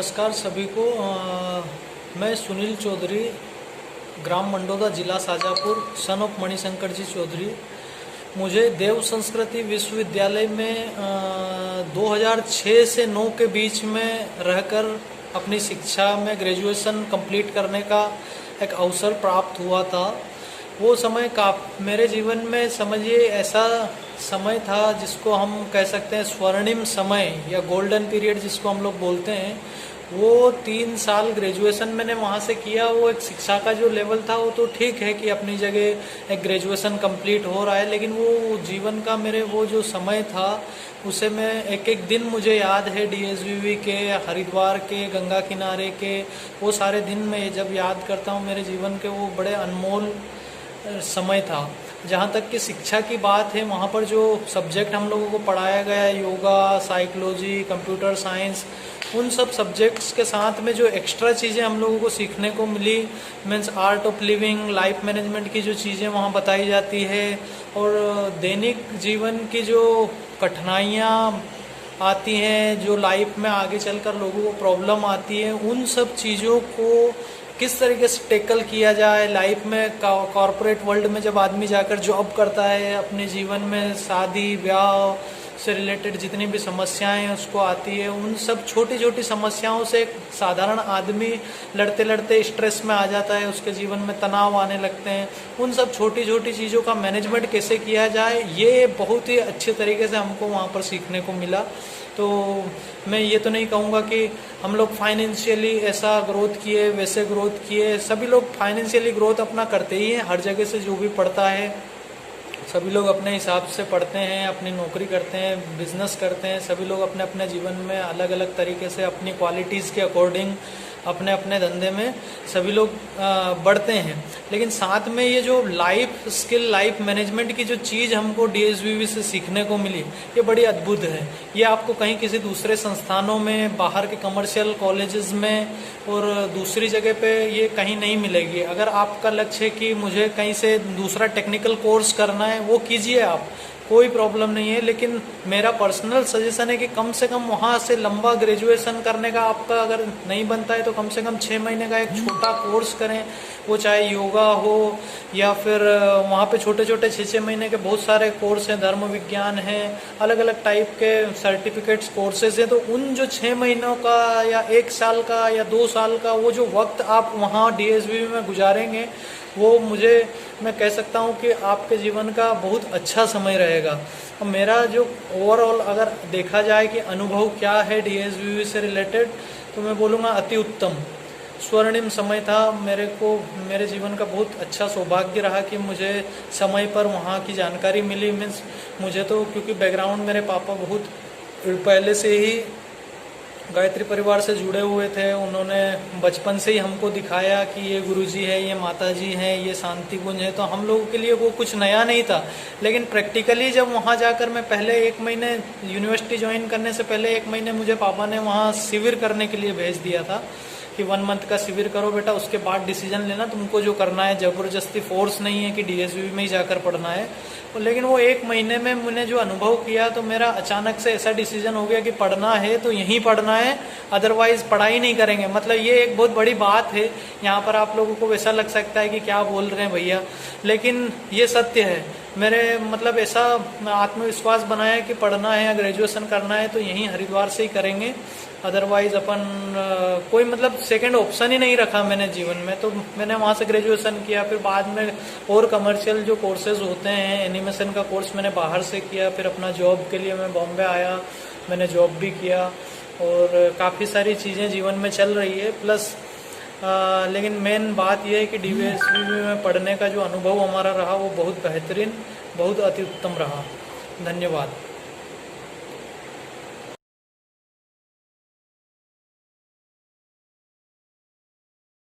नमस्कार सभी को। मैं सुनील चौधरी, ग्राम मंडोदा, जिला शाजापुर, सन ऑफ मणिशंकर जी चौधरी। मुझे देव संस्कृति विश्वविद्यालय में 2006 से 9 के बीच में रहकर अपनी शिक्षा में ग्रेजुएशन कंप्लीट करने का एक अवसर प्राप्त हुआ था। वो समय का मेरे जीवन में समझिए ऐसा समय था जिसको हम कह सकते हैं स्वर्णिम समय या गोल्डन पीरियड जिसको हम लोग बोलते हैं। वो 3 साल ग्रेजुएशन मैंने वहाँ से किया। वो एक शिक्षा का जो लेवल था वो तो ठीक है कि अपनी जगह एक ग्रेजुएशन कंप्लीट हो रहा है, लेकिन वो जीवन का मेरे वो जो समय था उसे मैं एक एक दिन मुझे याद है। डीएसवीवी के, हरिद्वार के, गंगा किनारे के वो सारे दिन मैं जब याद करता हूँ मेरे जीवन के वो बड़े अनमोल समय था। जहाँ तक कि शिक्षा की बात है, वहाँ पर जो सब्जेक्ट हम लोगों को पढ़ाया गया, योगा, साइकोलॉजी, कंप्यूटर साइंस, उन सब सब्जेक्ट्स के साथ में जो एक्स्ट्रा चीज़ें हम लोगों को सीखने को मिली, means art of living, life management की जो चीज़ें वहाँ बताई जाती है, और दैनिक जीवन की जो कठिनाइयाँ आती हैं, जो लाइफ में आगे चलकर लोगों को प्रॉब्लम आती है, उन सब चीज़ों को किस तरीके से टैकल किया जाए लाइफ में। कॉर्पोरेट वर्ल्ड में जब आदमी जाकर जॉब करता है, अपने जीवन में शादी ब्याह से रिलेटेड जितनी भी समस्याएं उसको आती है, उन सब छोटी छोटी समस्याओं से एक साधारण आदमी लड़ते लड़ते स्ट्रेस में आ जाता है, उसके जीवन में तनाव आने लगते हैं। उन सब छोटी छोटी चीज़ों का मैनेजमेंट कैसे किया जाए, ये बहुत ही अच्छे तरीके से हमको वहाँ पर सीखने को मिला। तो मैं ये तो नहीं कहूँगा कि हम लोग फाइनेंशियली ऐसा ग्रोथ किए, वैसे ग्रोथ किए। सभी लोग फाइनेंशियली ग्रोथ अपना करते ही हैं। हर जगह से जो भी पढ़ता है सभी लोग अपने हिसाब से पढ़ते हैं, अपनी नौकरी करते हैं, बिजनेस करते हैं। सभी लोग अपने अपने जीवन में अलग अलग तरीके से अपनी क्वालिटीज़ के अकॉर्डिंग अपने अपने धंधे में सभी लोग बढ़ते हैं। लेकिन साथ में ये जो लाइफ स्किल, लाइफ मैनेजमेंट की जो चीज़ हमको डीएसवीवी से सीखने को मिली, ये बड़ी अद्भुत है। ये आपको कहीं किसी दूसरे संस्थानों में, बाहर के कमर्शियल कॉलेजेस में और दूसरी जगह पे ये कहीं नहीं मिलेगी। अगर आपका लक्ष्य है कि मुझे कहीं से दूसरा टेक्निकल कोर्स करना है, वो कीजिए आप, कोई प्रॉब्लम नहीं है। लेकिन मेरा पर्सनल सजेशन है कि कम से कम वहाँ से लंबा ग्रेजुएशन करने का आपका अगर नहीं बनता है तो कम से कम 6 महीने का एक छोटा कोर्स करें। वो चाहे योगा हो या फिर वहाँ पे छोटे छोटे 6-6 महीने के बहुत सारे कोर्स हैं, धर्म विज्ञान है, अलग अलग टाइप के सर्टिफिकेट्स कोर्सेज हैं। तो उन जो 6 महीनों का या 1 साल का या 2 साल का वो जो वक्त आप वहाँ डीएसवीवी में गुजारेंगे, वो मैं कह सकता हूँ कि आपके जीवन का बहुत अच्छा समय रहेगा। अब मेरा जो ओवरऑल अगर देखा जाए कि अनुभव क्या है डीएसवीवी से रिलेटेड, तो मैं बोलूँगा अति उत्तम, स्वर्णिम समय था। मेरे जीवन का बहुत अच्छा सौभाग्य रहा कि मुझे समय पर वहाँ की जानकारी मिली। मीन्स मुझे तो क्योंकि बैकग्राउंड मेरे पापा बहुत पहले से ही गायत्री परिवार से जुड़े हुए थे, उन्होंने बचपन से ही हमको दिखाया कि ये गुरुजी है, ये माताजी हैं, ये शांति कुंज है। तो हम लोगों के लिए वो कुछ नया नहीं था। लेकिन प्रैक्टिकली जब वहाँ जाकर मैं पहले 1 महीने यूनिवर्सिटी ज्वाइन करने से पहले 1 महीने मुझे पापा ने वहाँ शिविर करने के लिए भेज दिया था कि 1 मंथ का शिविर करो बेटा, उसके बाद डिसीजन लेना तुमको जो करना है। जबरदस्ती फोर्स नहीं है कि डीएसवीवी में ही जाकर पढ़ना है। लेकिन वो 1 महीने में मैंने जो अनुभव किया, तो मेरा अचानक से ऐसा डिसीजन हो गया कि पढ़ना है तो यहीं पढ़ना है, अदरवाइज पढ़ाई नहीं करेंगे। मतलब ये एक बहुत बड़ी बात है। यहाँ पर आप लोगों को वैसा लग सकता है कि क्या बोल रहे हैं भैया, लेकिन ये सत्य है। मेरे मतलब ऐसा आत्मविश्वास बनाया कि पढ़ना है या ग्रेजुएशन करना है तो यहीं हरिद्वार से ही करेंगे, अदरवाइज अपन कोई मतलब सेकंड ऑप्शन ही नहीं रखा मैंने जीवन में। तो मैंने वहाँ से ग्रेजुएशन किया। फिर बाद में और कमर्शियल जो कोर्सेज होते हैं, एनिमेशन का कोर्स मैंने बाहर से किया। फिर अपना जॉब के लिए मैं बॉम्बे आया, मैंने जॉब भी किया और काफ़ी सारी चीज़ें जीवन में चल रही है। प्लस लेकिन मेन बात यह है कि डीएसवीवी में पढ़ने का जो अनुभव हमारा रहा वो बहुत बेहतरीन, बहुत अति उत्तम रहा। धन्यवाद।